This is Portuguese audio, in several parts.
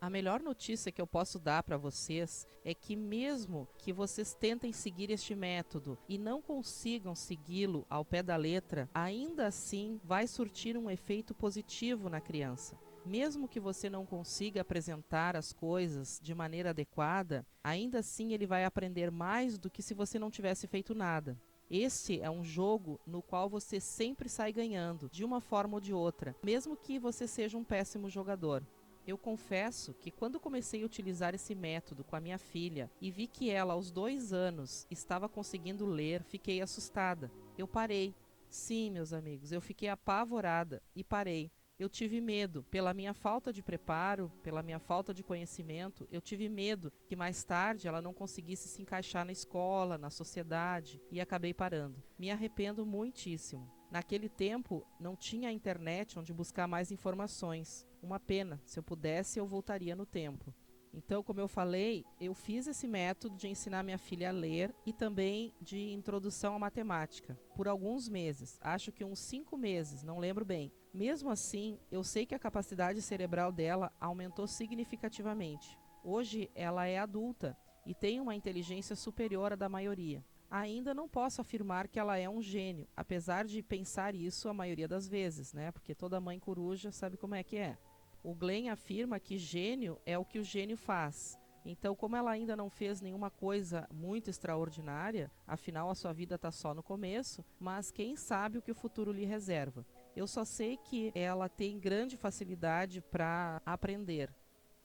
A melhor notícia que eu posso dar para vocês é que mesmo que vocês tentem seguir este método e não consigam segui-lo ao pé da letra, ainda assim vai surtir um efeito positivo na criança. Mesmo que você não consiga apresentar as coisas de maneira adequada, ainda assim ele vai aprender mais do que se você não tivesse feito nada. Este é um jogo no qual você sempre sai ganhando, de uma forma ou de outra, mesmo que você seja um péssimo jogador. Eu confesso que quando comecei a utilizar esse método com a minha filha e vi que ela aos 2 anos estava conseguindo ler, fiquei assustada. Eu parei. Sim, meus amigos, eu fiquei apavorada e parei. Eu tive medo, pela minha falta de preparo, pela minha falta de conhecimento, eu tive medo que mais tarde ela não conseguisse se encaixar na escola, na sociedade, e acabei parando. Me arrependo muitíssimo. Naquele tempo não tinha a internet onde buscar mais informações. Uma pena, se eu pudesse eu voltaria no tempo. Então, como eu falei, eu fiz esse método de ensinar minha filha a ler e também de introdução à matemática por alguns meses, acho que uns 5 meses, não lembro bem. Mesmo assim, eu sei que a capacidade cerebral dela aumentou significativamente. Hoje ela é adulta e tem uma inteligência superior à da maioria. Ainda não posso afirmar que ela é um gênio, apesar de pensar isso a maioria das vezes, né? Porque toda mãe coruja sabe como é que é. O Glenn afirma que gênio é o que o gênio faz. Então, como ela ainda não fez nenhuma coisa muito extraordinária, afinal a sua vida está só no começo, mas quem sabe o que o futuro lhe reserva. Eu só sei que ela tem grande facilidade para aprender.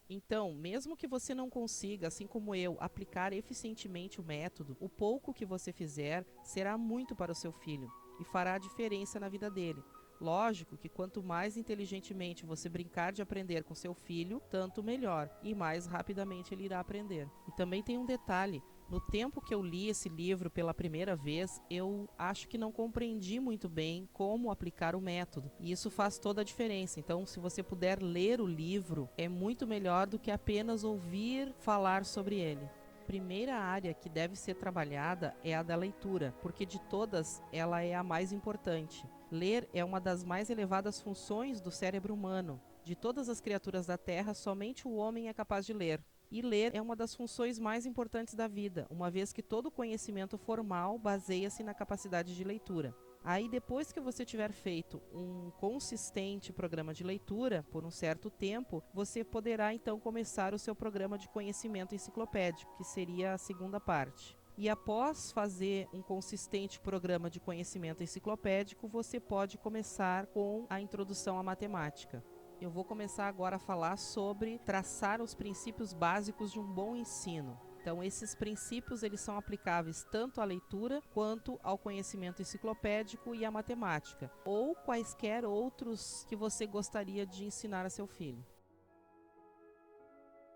Então, mesmo que você não consiga, assim como eu, aplicar eficientemente o método, o pouco que você fizer será muito para o seu filho e fará a diferença na vida dele. Lógico que quanto mais inteligentemente você brincar de aprender com seu filho, tanto melhor, e mais rapidamente ele irá aprender. E também tem um detalhe: no tempo que eu li esse livro pela primeira vez, eu acho que não compreendi muito bem como aplicar o método. E isso faz toda a diferença. Então, se você puder ler o livro, é muito melhor do que apenas ouvir falar sobre ele. A primeira área que deve ser trabalhada é a da leitura, porque de todas ela é a mais importante. Ler é uma das mais elevadas funções do cérebro humano. De todas as criaturas da Terra, somente o homem é capaz de ler. E ler é uma das funções mais importantes da vida, uma vez que todo conhecimento formal baseia-se na capacidade de leitura. Aí, depois que você tiver feito um consistente programa de leitura por um certo tempo, você poderá então começar o seu programa de conhecimento enciclopédico, que seria a segunda parte. E após fazer um consistente programa de conhecimento enciclopédico, você pode começar com a introdução à matemática. Eu vou começar agora a falar sobre traçar os princípios básicos de um bom ensino. Então, esses princípios eles são aplicáveis tanto à leitura quanto ao conhecimento enciclopédico e à matemática, ou quaisquer outros que você gostaria de ensinar a seu filho.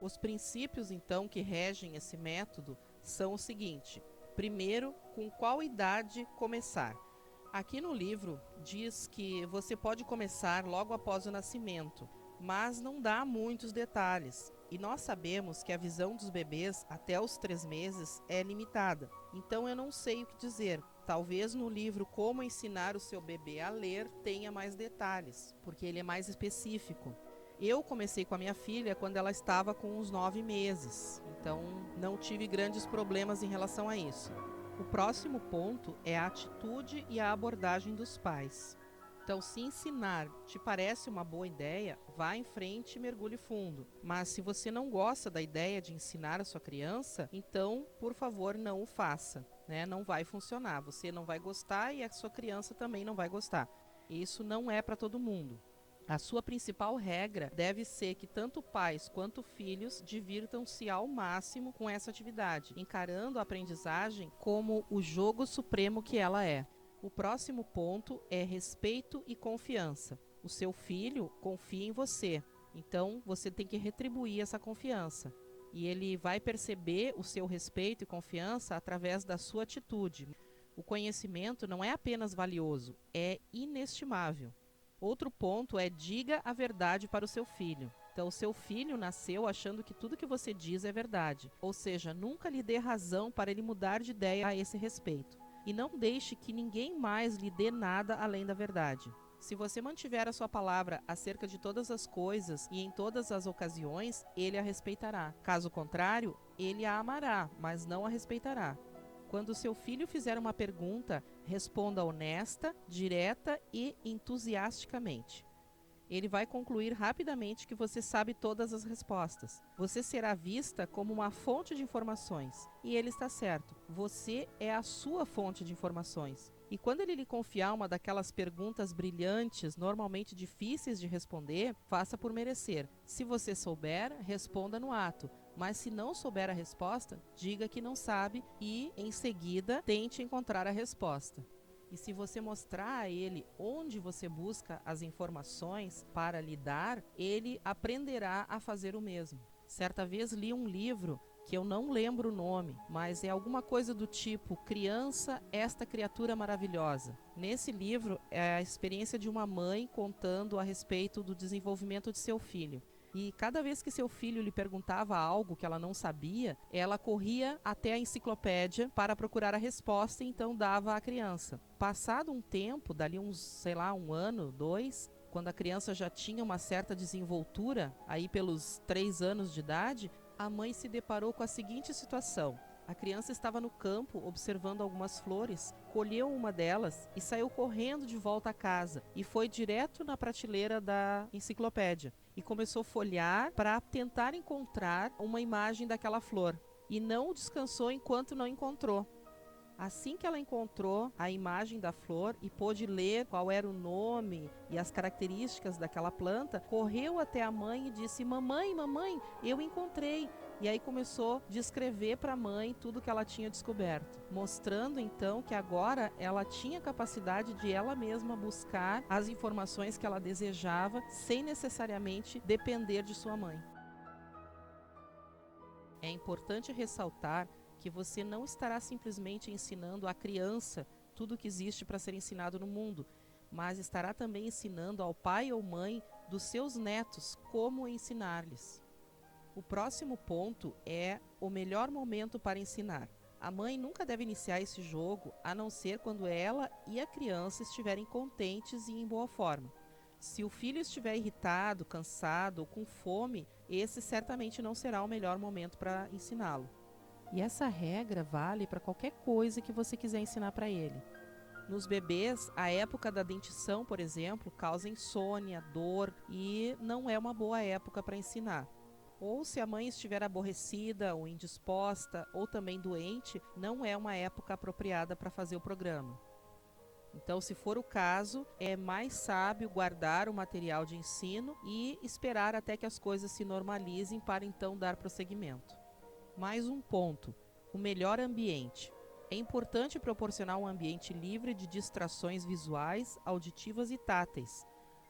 Os princípios, então, que regem esse método são o seguinte: primeiro, com qual idade começar? Aqui no livro diz que você pode começar logo após o nascimento, mas não dá muitos detalhes. E nós sabemos que a visão dos bebês até os 3 meses é limitada. Então eu não sei o que dizer. Talvez no livro Como Ensinar o Seu Bebê a Ler tenha mais detalhes, porque ele é mais específico. Eu comecei com a minha filha quando ela estava com uns 9 meses, então não tive grandes problemas em relação a isso. O próximo ponto é a atitude e a abordagem dos pais. Então, se ensinar te parece uma boa ideia, vá em frente e mergulhe fundo. Mas se você não gosta da ideia de ensinar a sua criança, então, por favor, não o faça, né? Não vai funcionar. Você não vai gostar e a sua criança também não vai gostar. Isso não é para todo mundo. A sua principal regra deve ser que tanto pais quanto filhos divirtam-se ao máximo com essa atividade, encarando a aprendizagem como o jogo supremo que ela é. O próximo ponto é respeito e confiança. O seu filho confia em você, então você tem que retribuir essa confiança. E ele vai perceber o seu respeito e confiança através da sua atitude. O conhecimento não é apenas valioso, é inestimável. Outro ponto é: diga a verdade para o seu filho. Então, o seu filho nasceu achando que tudo que você diz é verdade. Ou seja, nunca lhe dê razão para ele mudar de ideia a esse respeito. E não deixe que ninguém mais lhe dê nada além da verdade. Se você mantiver a sua palavra acerca de todas as coisas e em todas as ocasiões, ele a respeitará. Caso contrário, ele a amará, mas não a respeitará. Quando seu filho fizer uma pergunta, responda honesta, direta e entusiasticamente. Ele vai concluir rapidamente que você sabe todas as respostas. Você será vista como uma fonte de informações. E ele está certo. Você é a sua fonte de informações. E quando ele lhe confiar uma daquelas perguntas brilhantes, normalmente difíceis de responder, faça por merecer. Se você souber, responda no ato. Mas se não souber a resposta, diga que não sabe e, em seguida, tente encontrar a resposta. E se você mostrar a ele onde você busca as informações para lhe dar, ele aprenderá a fazer o mesmo. Certa vez li um livro que eu não lembro o nome, mas é alguma coisa do tipo Criança, esta criatura maravilhosa. Nesse livro é a experiência de uma mãe contando a respeito do desenvolvimento de seu filho. E cada vez que seu filho lhe perguntava algo que ela não sabia, ela corria até a enciclopédia para procurar a resposta e então dava à criança. Passado um tempo, dali uns, um ano, 2, quando a criança já tinha uma certa desenvoltura, aí pelos 3 anos de idade, a mãe se deparou com a seguinte situação. A criança estava no campo observando algumas flores, colheu uma delas e saiu correndo de volta à casa e foi direto na prateleira da enciclopédia e começou a folhear para tentar encontrar uma imagem daquela flor e não descansou enquanto não encontrou. Assim que ela encontrou a imagem da flor e pôde ler qual era o nome e as características daquela planta, correu até a mãe e disse: mamãe, eu encontrei. E aí começou a descrever para a mãe tudo que ela tinha descoberto, mostrando então que agora ela tinha capacidade de ela mesma buscar as informações que ela desejava sem necessariamente depender de sua mãe. É importante ressaltar que você não estará simplesmente ensinando à criança tudo o que existe para ser ensinado no mundo, mas estará também ensinando ao pai ou mãe dos seus netos como ensinar-lhes. O próximo ponto é o melhor momento para ensinar. A mãe nunca deve iniciar esse jogo a não ser quando ela e a criança estiverem contentes e em boa forma. Se o filho estiver irritado, cansado ou com fome, esse certamente não será o melhor momento para ensiná-lo. E essa regra vale para qualquer coisa que você quiser ensinar para ele. Nos bebês, a época da dentição, por exemplo, causa insônia, dor e não é uma boa época para ensinar. Ou se a mãe estiver aborrecida ou indisposta ou também doente, não é uma época apropriada para fazer o programa. Então, se for o caso, é mais sábio guardar o material de ensino e esperar até que as coisas se normalizem para então dar prosseguimento. Mais um ponto, o melhor ambiente. É importante proporcionar um ambiente livre de distrações visuais, auditivas e táteis.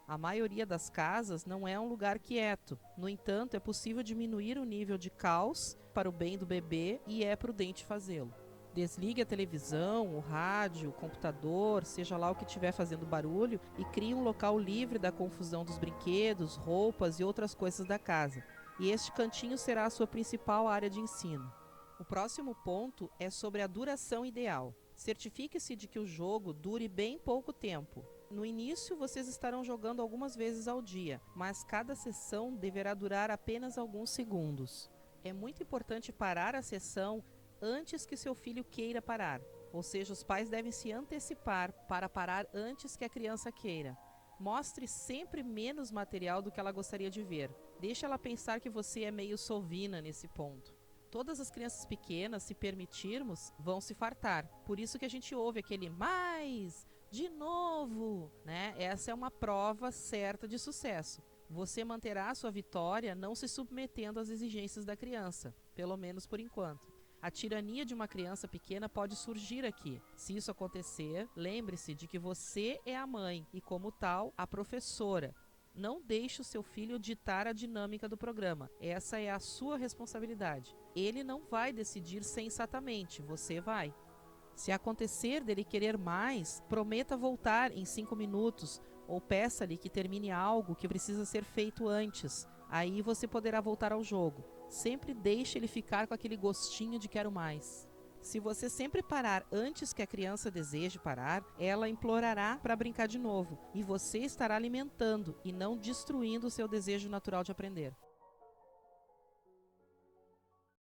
A maioria das casas não é um lugar quieto. No entanto, é possível diminuir o nível de caos para o bem do bebê e é prudente fazê-lo. Desligue a televisão, o rádio, o computador, seja lá o que estiver fazendo barulho e crie um local livre da confusão dos brinquedos, roupas e outras coisas da casa. E este cantinho será a sua principal área de ensino. O próximo ponto é sobre a duração ideal. Certifique-se de que o jogo dure bem pouco tempo. No início, vocês estarão jogando algumas vezes ao dia, mas cada sessão deverá durar apenas alguns segundos. É muito importante parar a sessão antes que seu filho queira parar, ou seja, os pais devem se antecipar para parar antes que a criança queira. Mostre sempre menos material do que ela gostaria de ver. Deixe ela pensar que você é meio sovina nesse ponto. Todas as crianças pequenas, se permitirmos, vão se fartar. Por isso que a gente ouve aquele mais, de novo, né? Essa é uma prova certa de sucesso. Você manterá a sua vitória não se submetendo às exigências da criança, pelo menos por enquanto. A tirania de uma criança pequena pode surgir aqui. Se isso acontecer, lembre-se de que você é a mãe e, como tal, a professora. Não deixe o seu filho ditar a dinâmica do programa. Essa é a sua responsabilidade. Ele não vai decidir sensatamente, você vai. Se acontecer dele querer mais, prometa voltar em 5 minutos ou peça-lhe que termine algo que precisa ser feito antes. Aí você poderá voltar ao jogo. Sempre deixe ele ficar com aquele gostinho de quero mais. Se você sempre parar antes que a criança deseje parar, ela implorará para brincar de novo, e você estará alimentando e não destruindo o seu desejo natural de aprender.